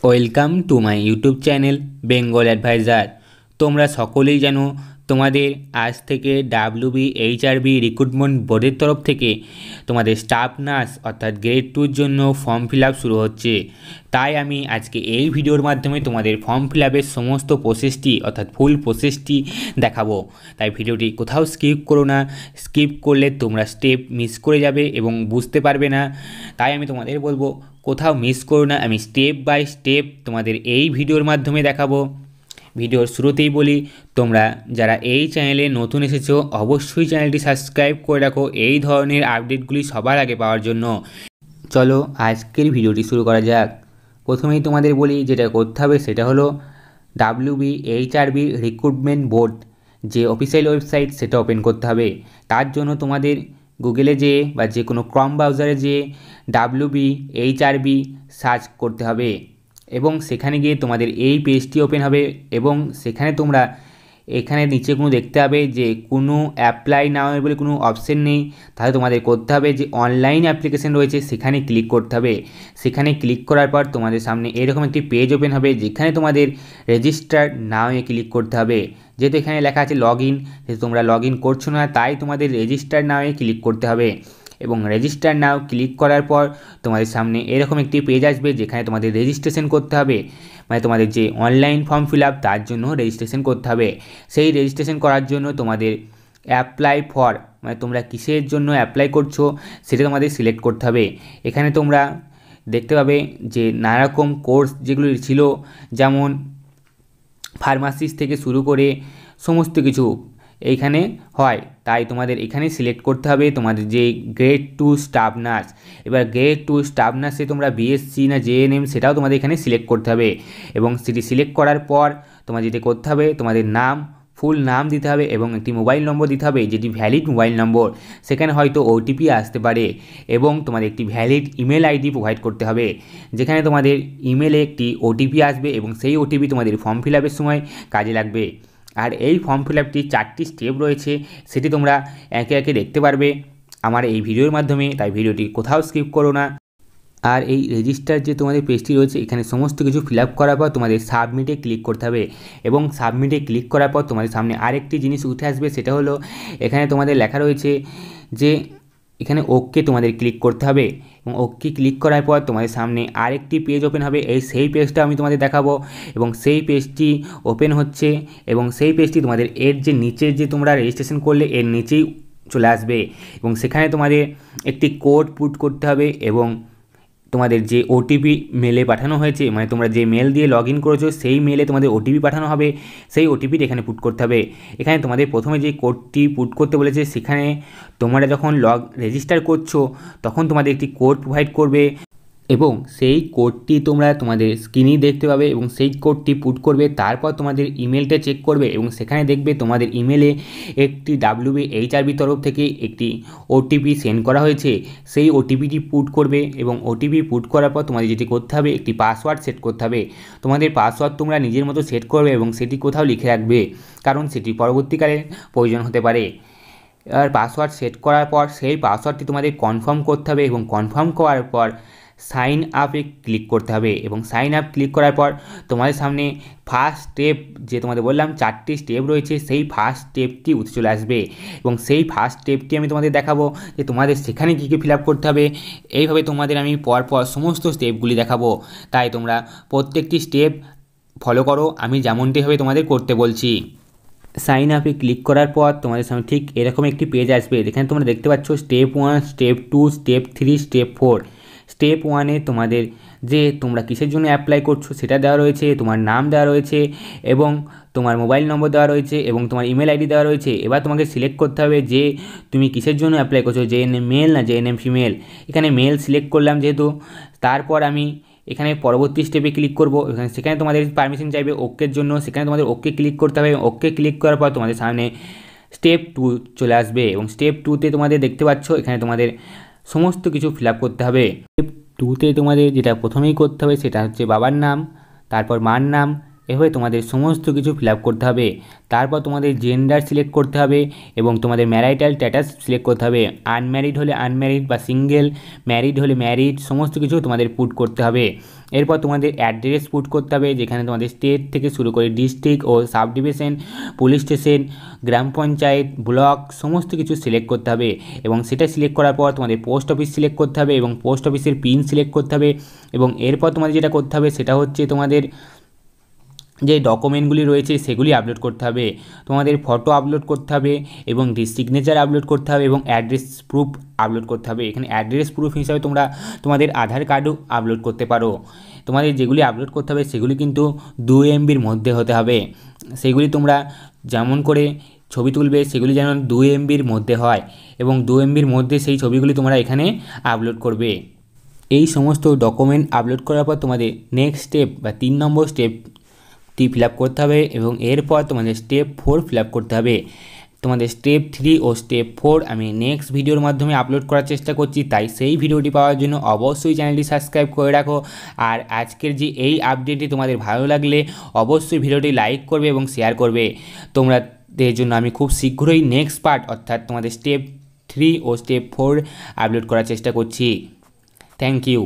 Welcome to my YouTube channel Bengal adviser. তোমরা সকলেই জানো তোমাদের আজ থেকে WBHRB রিক্রুটমেন্ট বোর্ডের তরফ থেকে তোমাদের স্টাফ নার্স অর্থাৎ গ্রেড 2-র জন্য ফর্ম ফিল আপ শুরু হচ্ছে। তাই আমি আজকে এই ভিডিওর মাধ্যমে তোমাদের ফর্ম ফিল আপের সমস্ত প্রসেসটি অর্থাৎ ফুল প্রসেসটি দেখাবো। তাই ভিডিওটি কোথাও স্কিপ করো না, স্কিপ করলে তোমরা স্টেপ মিস করে যাবে এবং বুঝতে পারবে না। তাই আমি তোমাদের বলবো কোথাও মিস করো না, আমি স্টেপ বাই স্টেপ তোমাদের এই ভিডিওর মাধ্যমে দেখাবো। ভিডিওর শুরুতেই বলি, তোমরা যারা এই চ্যানেলে নতুন এসেছো অবশ্যই চ্যানেলটি সাবস্ক্রাইব করে রাখো এই ধরনের আপডেটগুলি সবার আগে পাওয়ার জন্য। চলো আজকের ভিডিওটি শুরু করা যাক। প্রথমেই তোমাদের বলি যেটা করতে হবে সেটা হলো WBHRB রিক্রুটমেন্ট বোর্ড যে অফিসিয়াল ওয়েবসাইট সেটা ওপেন করতে হবে। তার জন্য তোমাদের গুগলে যেয়ে বা যে কোনো ক্রম ব্রাউজারে যেয়ে WBHRB সার্চ করতে হবে এবং সেখানে গিয়ে তোমাদের এই পেজটি ওপেন হবে এবং সেখানে তোমরা এখানে নিচে কোনো দেখতে হবে যে কোনো অ্যাপ্লাই নাও বলে কোনো অপশন নেই। তাহলে তোমাদের করতে হবে যে অনলাইন অ্যাপ্লিকেশন রয়েছে সেখানে ক্লিক করতে হবে। সেখানে ক্লিক করার পর তোমাদের সামনে এরকম একটি পেজ ওপেন হবে যেখানে তোমাদের রেজিস্টার নাও ক্লিক করতে হবে। যেহেতু এখানে লেখা আছে লগ ইন, যেহেতু তোমরা লগ ইন করছো না তাই তোমাদের রেজিস্টার নাও ক্লিক করতে হবে এবং রেজিস্টার নাও ক্লিক করার পর তোমাদের সামনে এরকম একটি পেজ আসবে যেখানে তোমাদের রেজিস্ট্রেশন করতে হবে। মানে তোমাদের যে অনলাইন ফর্ম ফিল আপ তার জন্য রেজিস্ট্রেশন করতে হবে। সেই রেজিস্ট্রেশন করার জন্য তোমাদের অ্যাপ্লাই ফর মানে তোমরা কিসের জন্য অ্যাপ্লাই করছো সেটা তোমাদের সিলেক্ট করতে হবে। এখানে তোমরা দেখতে পাবে যে নানারকম কোর্স যেগুলো ছিল, যেমন ফার্মাসিস্ট থেকে শুরু করে সমস্ত কিছু এইখানে হয়। তাই তোমাদের এখানে সিলেক্ট করতে হবে তোমাদের যে গ্রেড 2 স্টাফ নার্স। এবার গ্রেড 2 স্টাফ নার্সে তোমরা BSc না JNM সেটাও তোমাদের এখানে সিলেক্ট করতে হবে এবং সেটি সিলেক্ট করার পর তোমাদের যেটা করতে হবে তোমাদের নাম, ফুল নাম দিতে হবে এবং একটি মোবাইল নম্বর দিতে হবে যেটি ভ্যালিড মোবাইল নম্বর। সেখানে হয়তো OTP আসতে পারে এবং তোমাদের একটি ভ্যালিড ইমেল ID প্রোভাইড করতে হবে যেখানে তোমাদের ইমেলে একটি OTP আসবে এবং সেই OTP তোমাদের ফর্ম ফিল আপের সময় কাজে লাগবে। আর এই ফর্ম ফিল আপটি 4টি স্টেপ রয়েছে, সেটি তোমরা একে একে দেখতে পারবে আমার এই ভিডিওর মাধ্যমে, তাই ভিডিওটি কোথাও স্কিপ করো না। আর এই রেজিস্টার যে তোমাদের পেজটি রয়েছে এখানে সমস্ত কিছু ফিল আপ করার পর তোমাদের সাবমিটে ক্লিক করতে হবে এবং সাবমিটে ক্লিক করার পর তোমাদের সামনে আরেকটি জিনিস উঠে আসবে, সেটা হলো এখানে তোমাদের লেখা রয়েছে যে এখানে ওকে তোমাদের ক্লিক করতে হবে এবং ওকে ক্লিক করার পর তোমাদের সামনে আরেকটি পেজ ওপেন হবে। সেই পেজটা আমি তোমাদের দেখাবো এবং সেই পেজটি ওপেন হচ্ছে এবং সেই পেজটি তোমাদের এর যে নিচে যে তোমরা রেজিস্ট্রেশন করলে এর নিচেই চলে আসবে এবং সেখানে তোমাদের একটি কোড পুট করতে হবে এবং তোমাদের যে OTP মেলে পাঠানো হয়েছে মানে তোমরা যে মেল দিয়ে লগ ইন করেছো সেই মেলে তোমাদের OTP পাঠানো হবে, সেই OTPটি এখানে পুট করতে হবে। এখানে তোমাদের প্রথমে যে কোডটি পুট করতে বলেছে সেখানে তোমরা যখন রেজিস্টার করছো তখন তোমাদের একটি কোড প্রোভাইড করবে এবং সেই কোডটি তোমরা তোমাদের স্ক্রিনেই দেখতে পাবে এবং সেই কোডটি পুট করবে। তারপর তোমাদের ইমেলটা চেক করবে এবং সেখানে দেখবে তোমাদের ইমেলে একটি WBHRB তরফ থেকে একটি OTP সেন্ড করা হয়েছে। সেই OTPটি পুট করবে এবং OTP পুট করার পর তোমাদের যেটি করতে হবে একটি পাসওয়ার্ড সেট করতে হবে। তোমাদের পাসওয়ার্ড তোমরা নিজের মতো সেট করবে এবং সেটি কোথাও লিখে রাখবে কারণ সেটি পরবর্তীকালে প্রয়োজন হতে পারে। আর পাসওয়ার্ড সেট করার পর সেই পাসওয়ার্ডটি তোমাদের কনফার্ম করতে হবে এবং কনফার্ম করার পর সাইন আপে ক্লিক করতে হবে এবং সাইন আপ ক্লিক করার পর তোমাদের সামনে ফার্স্ট স্টেপ যে তোমাদের বললাম 4টি স্টেপ রয়েছে সেই ফার্স্ট স্টেপটি উঠে চলে আসবে এবং সেই ফার্স্ট স্টেপটি আমি তোমাদের দেখাবো যে তোমাদের সেখানে কী কী ফিল আপ করতে হবে। এইভাবে তোমাদের আমি পরপর সমস্ত স্টেপগুলি দেখাবো, তাই তোমরা প্রত্যেকটি স্টেপ ফলো করো আমি যেমনটিভাবে তোমাদের করতে বলছি। সাইন আপে ক্লিক করার পর তোমাদের সামনে ঠিক এরকম একটি পেজ আসবে যেখানে তোমরা দেখতে পাচ্ছ step 1, step 2, step 3, step 4। Step 1-এ তোমাদের যে তোমরা কিসের জন্য অ্যাপ্লাই করছো সেটা দেওয়া রয়েছে, তোমার নাম দেওয়া রয়েছে এবং তোমার মোবাইল নম্বর দেওয়া রয়েছে এবং তোমার ইমেল ID দেওয়া রয়েছে। এবার তোমাকে সিলেক্ট করতে হবে যে তুমি কিসের জন্য অ্যাপ্লাই করছো, JNM মেল না JNM ফিমেল। এখানে মেল সিলেক্ট করলাম যেহেতু, তারপর আমি এখানে পরবর্তী স্টেপে ক্লিক করব। সেখানে তোমাদের পারমিশন চাইবে ওকের জন্য, সেখানে তোমাদের ওকে ক্লিক করতে হবে। ওকে ক্লিক করার পর তোমাদের সামনে স্টেপ 2 চলে আসবে এবং স্টেপ 2-তে তোমাদের দেখতে পাচ্ছ এখানে তোমাদের সমস্ত কিছু ফিল আপ করতে হবে। স্টেপ 2-তে তোমাদের যেটা প্রথমেই করতে হবে সেটা হচ্ছে বাবার নাম, তারপর মার নাম, এভাবে তোমাদের সমস্ত কিছু ফিল আপ করতে হবে। তারপর তোমাদের জেন্ডার সিলেক্ট করতে হবে এবং তোমাদের ম্যারিটাল স্ট্যাটাস সিলেক্ট করতে হবে। আনম্যারিড হলে আনম্যারিড বা সিঙ্গেল, ম্যারিড হলে ম্যারিড, সমস্ত কিছু তোমাদের পুট করতে হবে। এরপর তোমাদের অ্যাড্রেস পুট করতে হবে, যেখানে তোমাদের স্টেট থেকে শুরু করে ডিস্ট্রিক্ট ও সাব ডিভিশন, পুলিশ স্টেশন, গ্রাম পঞ্চায়েত, ব্লক সমস্ত কিছু সিলেক্ট করতে হবে। এবং সেটা সিলেক্ট করার পর তোমাদের পোস্ট অফিস সিলেক্ট করতে হবে এবং পোস্ট অফিসের পিন সিলেক্ট করতে হবে। এবং এরপর তোমাদের যেটা করতে হবে সেটা হচ্ছে তোমাদের যে ডকুমেন্টগুলি রয়েছে সেগুলি আপলোড করতে হবে। তোমাদের ফটো আপলোড করতে হবে এবং সিগনেচার আপলোড করতে হবে এবং অ্যাড্রেস প্রুফ আপলোড করতে হবে। এখানে অ্যাড্রেস প্রুফ হিসাবে তোমরা তোমাদের আধার কার্ডও আপলোড করতে পারো। তোমাদের যেগুলি আপলোড করতে হবে সেগুলি কিন্তু 2 MBর মধ্যে হতে হবে। সেগুলি তোমরা যেমন করে ছবি তুলবে সেগুলি যেন 2 MBর মধ্যে হয় এবং 2 MBর মধ্যে সেই ছবিগুলি তোমরা এখানে আপলোড করবে। এই সমস্ত ডকুমেন্ট আপলোড করার পর তোমাদের নেক্সট স্টেপ বা 3 নম্বর স্টেপটি ফিল আপ করতে হবে এবং এরপর তোমাদের স্টেপ 4 ফিল আপ করতে হবে। তোমাদের স্টেপ 3 ও স্টেপ 4 আমি নেক্সট ভিডিওর মাধ্যমে আপলোড করার চেষ্টা করছি, তাই সেই ভিডিওটি পাওয়ার জন্য অবশ্যই চ্যানেলটি সাবস্ক্রাইব করে রাখো। আর আজকের যে এই আপডেটটি তোমাদের ভালো লাগলে অবশ্যই ভিডিওটি লাইক করবে এবং শেয়ার করবে। তোমাদের জন্য আমি খুব শীঘ্রই নেক্সট পার্ট অর্থাৎ তোমাদের স্টেপ 3 ও স্টেপ 4 আপলোড করার চেষ্টা করছি। Thank you.